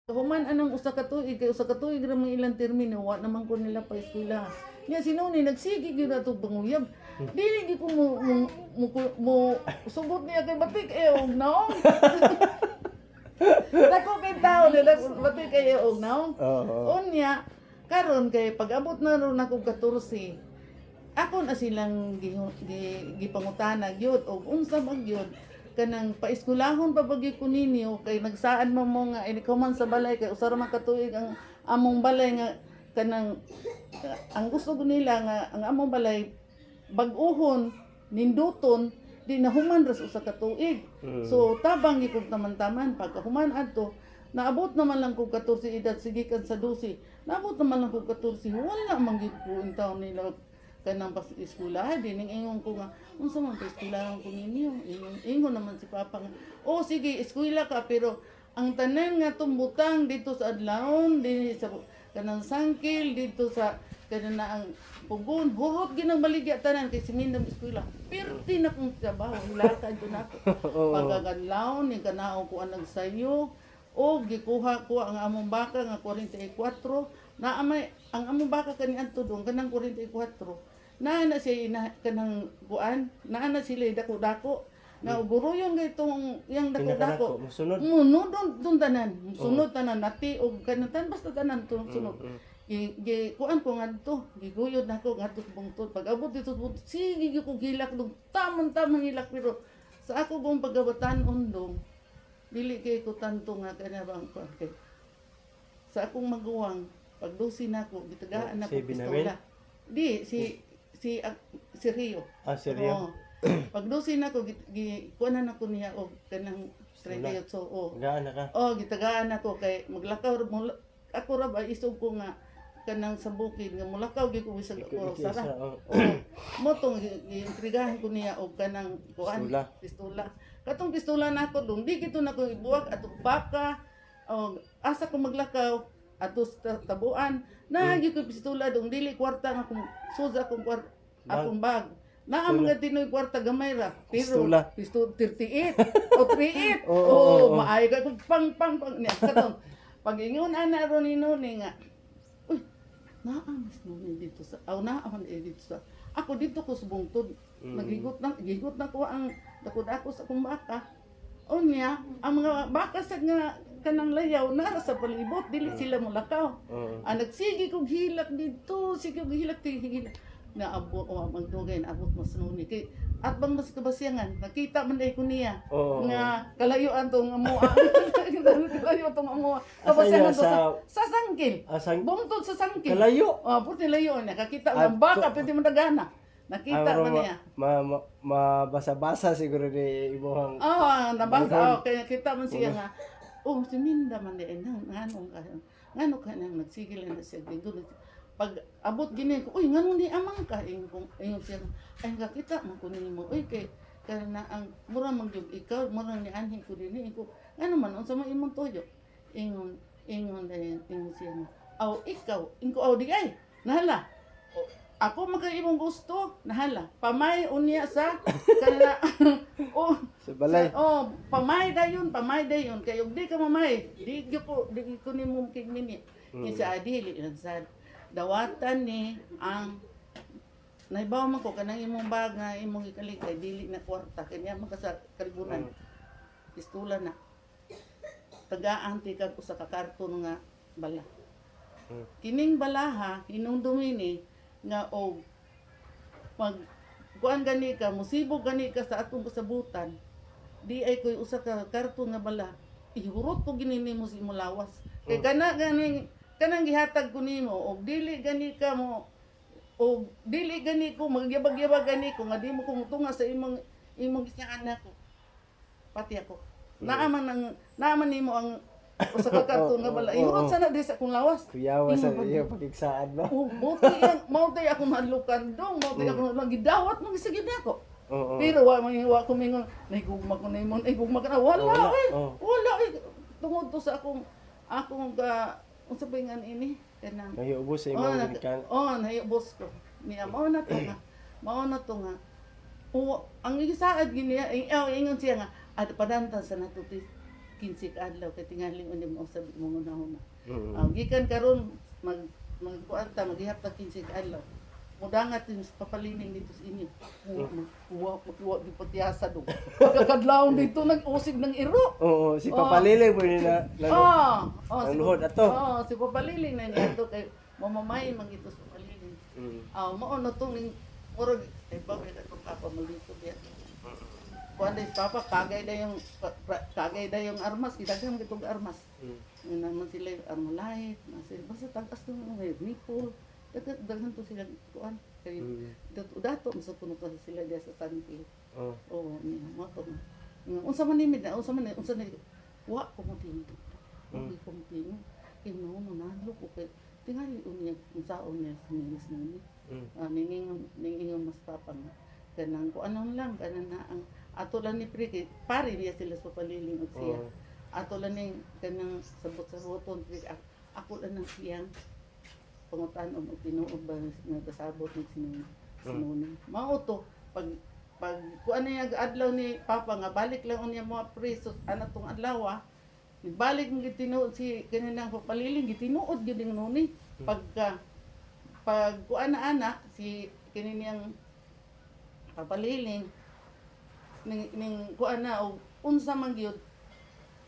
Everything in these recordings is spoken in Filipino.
Human anang usa ka tuig kay usa ka tuig ra man ilang termino wa naman ko nila pa eskwela. Nya sinuni nagsigi gyud ato panguyab. Dili gyud ko mo sugot niya kay batik og naong. Dako kay tao nila batik kay og naong. Unya karon kay pag-abot na ron ako 14. Ako na silang gipangutana gyud og unsa man gyud kanang paeskulahon pa bagi ko ninyo kay nagsaan mo nga ini man sa balay kay usara man katuig ang among balay nga kanang ang gusto ko nila nga ang among balay bag-ohon ninduton di na human ras usa ka tuig. So tabang gyud taman-taman pagka human adto naabot naman lang ko 14 edad sige kan sa 12 naabot naman lang ko 14 wala man gyud ko in taon nila kanang pas-eskwela din ingon ko nga unsa man pa-eskwelahan ko ninyo ingon naman si papa nga oh sige eskwela ka pero ang tanan nga tumbutang dito sa adlawon dinhi sa kanang sangkil dito sa kanang ang pugon hurot ginang baligya tanan kay simindam eskwela perti na kong trabaho hilaka do nako pagkagadlawon ni kanao ko ang nagsayo o gikuha ko ang among baka nga 44 na amay ang among baka kaniadto dong kanang 44 na siya kanang kuan na sila dako-dako na buruyon gaytong yang dako-dako munod dun tanan sunod tanan nati og kanatan basta tanan tong sunod kuan ko ngadto giguyod nako ngadto bungtod pag-abot dito sige ko gilak dong tamang hilak pero sa ako gong pagabatan undong dili kay ko tanto nga kana bang kay sa akong maguwang pagdusi nako gitagaan nako pistola di si Rio. Si Rio. Pagdusin ako kuanan ako niya og kanang 38 gaan na ka. Gitagaan ako kay maglakaw ako ra ba isog ko nga kanang sa bukid nga mulakaw gyud ko bisag sara. Mo tong giintrigahan ko niya og kanang kuan pistola. Katong pistola nako dong di gito nako ibuwag atong baka asa ko maglakaw atos tabuan naagi ko pistola dong dili kwarta nga kung suza akong akong bag na ang mga tinoy kwarta gamay ra pero pistola 38 o 38 maayo ka kung pang niya katong pag-ingon ana ron ni nga uy naamas mo dito sa naaman dito sa ako dito ko sa bungtod gigot na ko ang dako sa akong baka unya ang mga baka sa nga kanang layaw nara sa palibot dili sila mulakaw nagsigi kog hilak dito sige kog hilak na abot magdugay na abot mas nuni kay at bang mas kabasyangan nakita man day ko niya nga kalayuan tong amo kalayo tong amo kabasyangan sa sangkil bungtod sa sangkil kalayo puti layo nakakita ang baka pwede man dagana nakita man niya mabasa-basa siguro ni imong nabasa kaya kita man siya nga si Minda man din ngano ka nang nagsigil na siya dito pag abot gini ko ngano ni amang ka ingon siya ay nakita man ko nimo kay kana ang mura man gyud ikaw mura ni anhi ko dinhi ko ngano man unsa man imong tuyo ingon dayon siya ikaw ingo di ay nahala ako makaimong gusto nahala pamay unya sa kana sa balay pamay dayon kay ug di ka mamay di ko nimo kigmini kinsa adili sa dawatan ni ang naibaw man ko kanang imong bag nga imong ikalig kay dili na kwarta kanya man ka sa kalibunan pistola na tagaan ti kag usa ka karton nga bala kining balaha hinumdumi ni nga pag kuan gani ka musibog gani ka sa atong kasabutan di ay koy usa ka karton nga bala ihurot ko gini nimo si mulawas kay kanang gihatag ko nimo og dili gani ka mo og dili gani ko magyabag-yabag gani ko nga di mo kumutunga sa imong gisaan nako pati ako naaman nimo ang usa ka karton nga bala ihurot sana di sa akong lawas kuyawa sa iyo pagigsaan ba mao tay ako madlukan dong mao tay ako nagidawat mo gisagid nako pero wa ko mingon nahigugma ko nimo nahigugma ka na wala tungod to sa akong unsa ba nga ini kanang nahiyubos sa imong gikan nahiyubos ko niya mao na to nga ang gisaad gini ingon siya nga padanta sa natuti 15 ka adlaw kay tingaling unya mo sabi mo una. Mm. Gikan karon magkuanta maghihap ta 15 ka adlaw. Mudangat yung papalining dito sa inyo. Kuwa di patiasa do. Pagkakadlawon dito nag-usig ng iro. Oo, si Papaliling po yun na nanuhod ato. Si Papaliling na niya to kay mamamay mangito sa Papaliling. Mao no tong ning murag ay bagay ka tong papa malito diya. Kuan day papa kagay da yung armas, gidaghan gitong armas. Naman sila yung armalite, basta tagas to may nipple. Daghan to sila kuan kay dato sa puno pa sila diya sa Santi. Oo, niya mo to. Unsa man nimid na, unsa ni wa ko mo tinto. Ug ko mo tinto. Kino mo nalo ko kay tingali unya unsaon niya sinis ni. Ninging mas papang kanang ko anong lang kanan na ang ato lang ni Priki pari niya sila sa Papaliling og siya. Ato lang ning kanang sabot sa hoton ako lang nang siyang pangutan-on og tinuod ba nga kasabot ni sinuni. Mao to pag kuan niya adlaw ni papa nga balik lang unya mga preso ana tong adlaw balik mo gitinuod si kaninang Papaliling gitinuod gyud ning nuni pag kuan na ana si kaninang Papaliling ning kuan na og unsa man gyud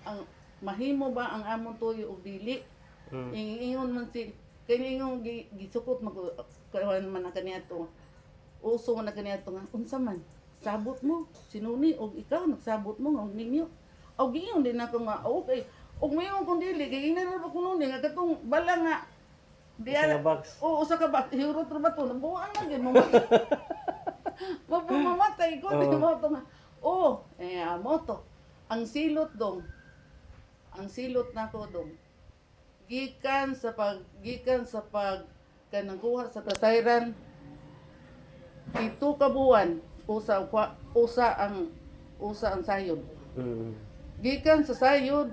ang mahimo ba ang among tuyo og dili. Ingon man si kini ingong gisukot magkawan man na kaniadto. Uso man na kaniadto nga unsa man sabot mo sinuni og ikaw nagsabot mo og ninyo. Og giingon din ako nga okay. Og mayon kun dili kay ingnan ra ko nuni nga katong bala nga diya. Usa ka box. Hurot ra ba to? Nabuang man gyud mo. Mapamatay ko di mo to nga. Mo to. Ang silot dong. Ang silot nako dong. Gikan sa pag kanang kuha sa kasayran 7 ka buwan usa ang sayod. Gikan sa sayod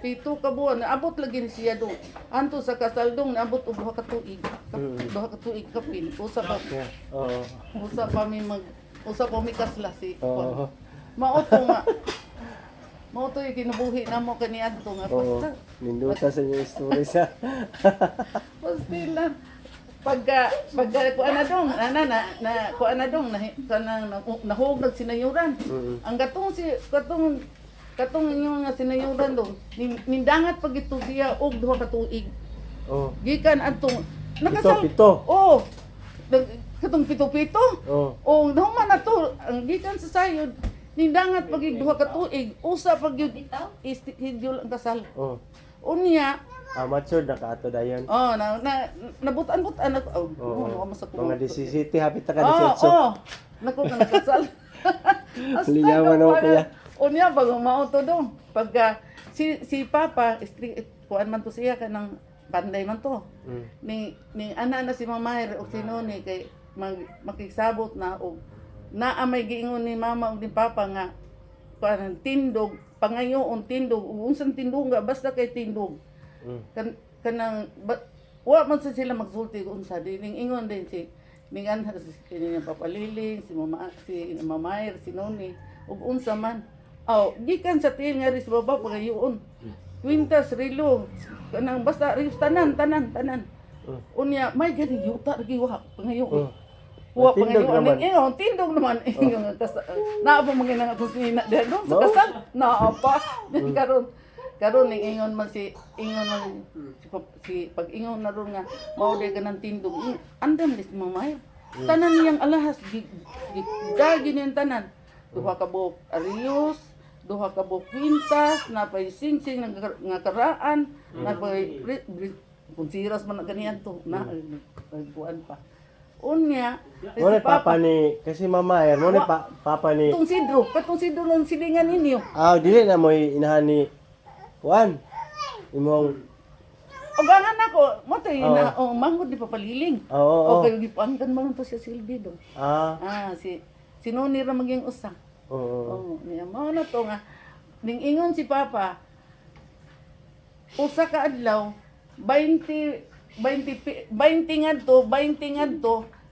7 ka buwan naabot lagi ni siya do. Anto sa kasaldong naabot og 2 ka tuig. 2 ka tuig kapin. Usa pa mi kasla si. Mao to yung kinabuhi na mo kaniadto nga basta. Ninduta sa inyo story sa. Basta lang. Pagka kuan na dong, kuan na dong kanang nahug sinayuran. Ang katong yung sinayuran dong, nindangat pag ito siya og 2 ka tuig. Gikan atong nakasal. Pito. Katong pito-pito. Nahuman na to, ang gikan sa sayod. Nindangat pag 2 ka tuig, usa pag yun schedule ang kasal. Unya, mature na ka ato dayon. nabutan-butan ako. Mga 17 hapit ta ka 18. Nako ka nakasal. Liyawan ako kaya. Unya pag mauto dong. Pagka si Papa, kuan man to siya kanang panday man to. Ning ana na si Mamay o sinuni kay makigsabot na og naa may giingon ni mama ug ni papa nga kuan tindog pangayoon tindog unsang tindog nga basta kay tindog. Kanang wa man sila magsulti unsa dining ingon din si ningan ni Papaliling si Mamay si Noni ug unsa man. Gikan sa tiil nga ris baba pangayoon. Quintas rilo kanang basta ris tanan. Unya may gani yuta lagi wa pangayoon. Wa pangayoon tindog naman naa pa mga nga kusina doon sa kasal naa pa karon ning ingon man si pag ingon na ron nga mao di kanang tindog andam dis Mamay tanan niyang alahas gagi niyang tanan 2 ka buok arios 2 ka buok kwintas napay singsing nga karaan napay kunsiras man ganiyan to na kuan pa. Unya, mo ni papa ni kasi Mamay, mo ni papa ni katong sidro ng silingan ninyo. Dili na mo inahan ni Juan. Imong Ogangan ako, mo tay na manghod di Papaliling. Okay, gipanggan man to siya silbi do. Si Noni ra maging usa. Niya mao na to nga ning ingon si Papa. Usa ka adlaw 20 ngadto,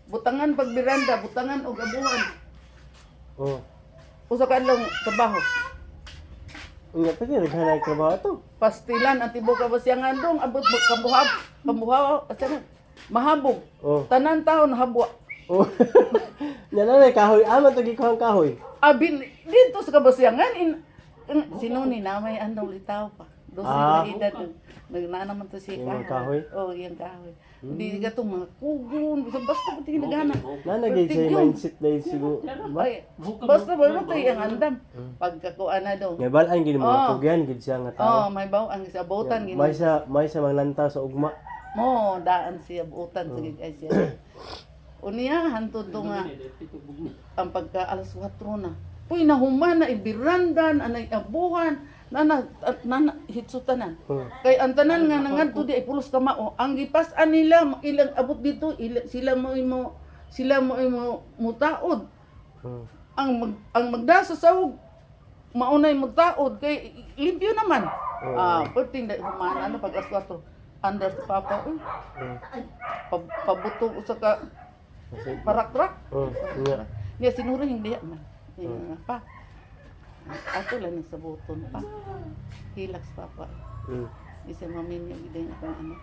butangan pag biranda, butangan og abuhan. Usa ka adlaw trabaho. Nga pa rin, naghanay trabaho to. Pastilan ang tibuok kabasyangan dong abot mo kabuhaw at saka mahabog. Oh. Tanan taon habwa. Oh. Nanay, kahoy. Aman to gikuhang kahoy. Abin dito sa kabasyangan sino ni na may andong litaw pa. Dosi Ah. na edad nagnanaman to si Yung kahoy? Oh, yung kahoy. Hindi ka to mga kugon, basta pati nagana. Nanagay sa mindset na yun siguro. Ba? Ay, basta ba mo tayo ang andam. Pagkakuan na dong. Nga balaan gini mga tugyan, gid siya nga tao. Oh, may baw ang sa botan gini. May sa maglantaw sa ugma. Mo daan siya buutan sa gigay siya. Unya hantod to nga ang pagka alas 4 na. Puy nahuman na ibirandan anay abuhan nana hitsutanan. Kay ang tanan nga nangadto di ay pulos ka mao. Ang gipas-an nila ilang abot dito sila mo mutaod. Ang magdasa sahog maunay mutaod kay limpyo naman. Perting da humana na pag alas 4 under sa papa pabuto sa ka parak-rak. Nga. Niya sinuro hindi man. Pa. Ako lang sa buton pa. Hilaks papa. Isa mamin niya gid ako ano.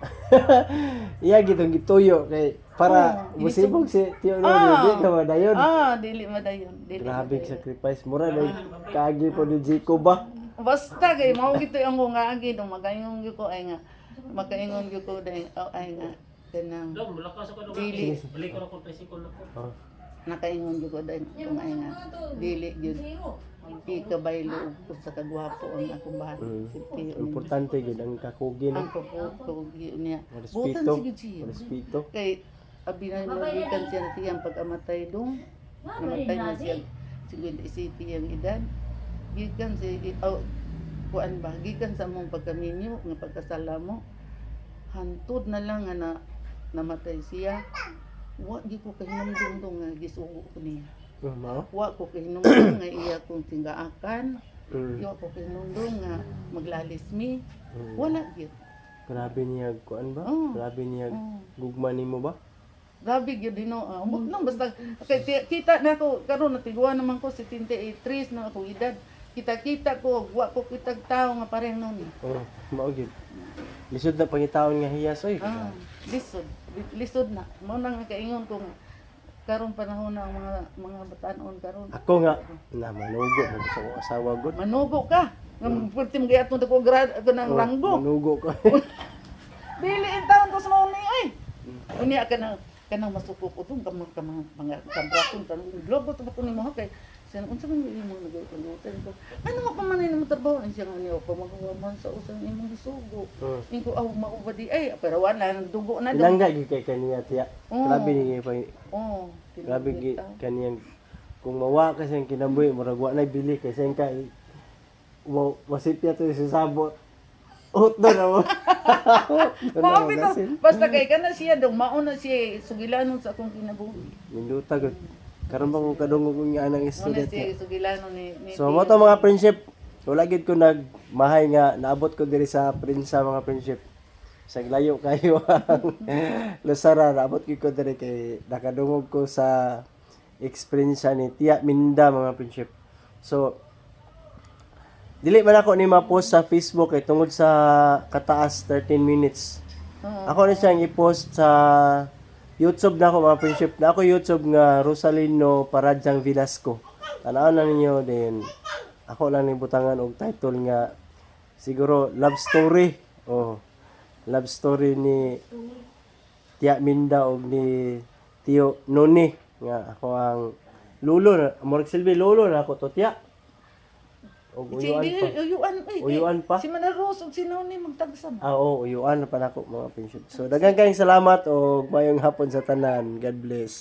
Iya gitong gituyo kay para musibog si Tio Noni, di ka madayon. Dili madayon. Grabe sacrifice mura dai kaagi po ni Jico ba. Basta kay mao gito ang nga agi dong magaingon gyud ko ay nga makaingon gyud ko dai ay nga kanang dili Balik ko na kung tricycle na po. nakaingon gyud ko dai ay nga dili gyud ikabaylo ug sa kagwapo ang akong bahay si Tio. Importante gid ang kakugi Ang no. pagkugi niya. Butan Respeto. sigud siya. Respeto. Kay abinay magikan siya na tiyang pag-amatay dong. Namatay na siya sigud isiti ang edad. Gikan si kuan ba gikan sa mong pagkaminyo nga pagkasala mo. Hantod na lang nga na namatay siya. Wa gi ko kahinumdum dong nga gisugo ko niya. Mao. Wa ko kahinumdum nga iya kong tingaakan. Mm. Wa ko kahinumdum nga maglalismi. Wala gyud. Grabe niya kuan ba? Grabe niya gugma nimo ba? Grabe gyud dino. Umot nang basta kay kita na ko karon natiguan naman ko 73 na ako edad. Kita ko wa ko kitag tao nga pareng noon. Oh, mao gid. Lisod na pangitaon nga hiyas oy. Lisod na. Mao nang kaingon ko nga karon panahon na ang mga batanon karon. Ako nga na manugo mo sa akong asawa gud. Manugo ka. Nga pultim gayat mo dako grad ako ng ranggo. Manugo ko. Dili in taon to sa mga ni ay. Unya ka na masuko ko tong mga kambrason tanong globo to ko nimo kay sen unsa man mo nagulutan ko. Ano nga pamanay mo trabaho ang siya niyo pa magawaman sa usang imong gisugo. Inko mao ba di ay pero wala nang dugo na do. Ilangga gid kay kaniya tiya. Grabe ni pa. Grabe Grabe gid kaniyang kung mawa ka siyang kinabuhi murag wa na bili kay siyang ka masipya to sa sabot. Utdo na mo. Mao bitaw basta kay kana siya dong mauna siya sugilanon sa akong kinabuhi. Minduta gud. Karon pa ko kadungog nga anang Muna student. siya sugilanon ni So mo to mga friendship. Wala gid ko nagmahay nga naabot ko diri sa prinsa mga friendship. Sa layo kayo ang Lusara naabot gid ko diri kay nakadungog ko sa experience ni Tia Minda mga friendship. So dili man ako ni ma-post sa Facebook kay tungod sa kataas 13 minutes. Ako na siyang i-post sa YouTube na ako mga friendship. Na ako YouTube nga Rosalino Paradyang Velasco. Tanaw na ninyo din. Ako lang ni butangan og title nga siguro love story. Love story ni Tia Minda og ni Tio Noni nga ako ang lulo na Morg Silvi lulo na ako to Tia. Og uyuan pa. Uyuan pa. Si Manaros og sinoni magtagsam. Oo, uyuan na pa nako mga friendship. So daghang kayong salamat og mayong hapon sa tanan. God bless.